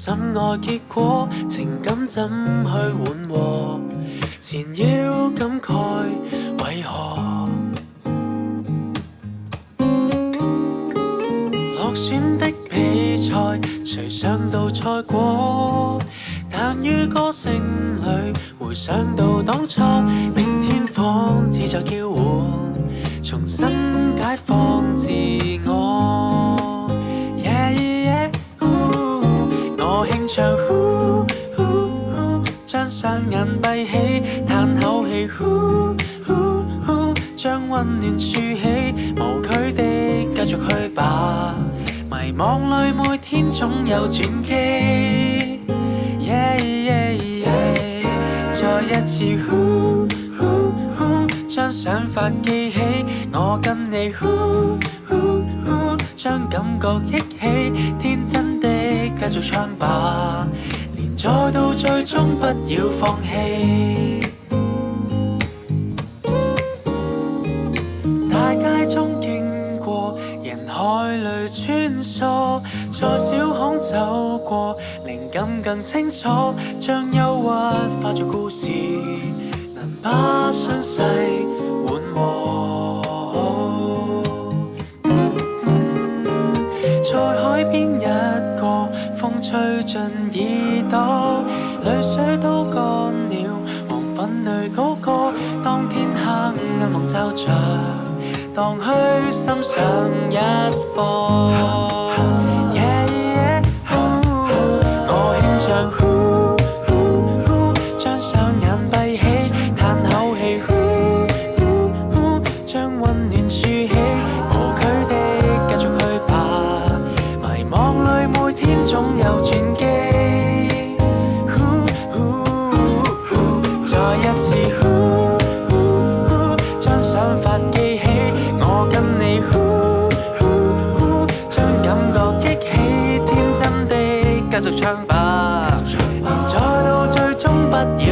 怎愛結果，情感怎去緩和，纏繞感慨為何？落選的比賽，誰想到賽果？但於歌聲裏回想到當初，明天仿似在交換，重新解放自我。Yeah, yeah, 我輕唱，將雙眼閉起，嘆口氣，將溫暖儲起，無懼地繼續去吧。迷惘裏每天總有轉機。Yeah, yeah, yeah. 再一次將想法記起，我跟你將感覺憶起，天真的繼續唱吧，連載到最終不要放棄。大街中經過，人海裏穿梭，在小巷走過，靈感更清楚，將憂鬱化作故事，能把傷勢緩和。在海邊一個，風吹進耳朵，淚水都乾了，黃昏裏高歌，當天黑暗籠罩着，蕩去心上一課。Yeah, yeah, 我輕唱，將雙眼閉起，嘆口氣，將溫暖儲起，無懼地繼續去吧。迷惘裏每天總有轉機。再一次將想法記起，我跟你將感覺憶起，天真的繼續唱吧，連載到最終不要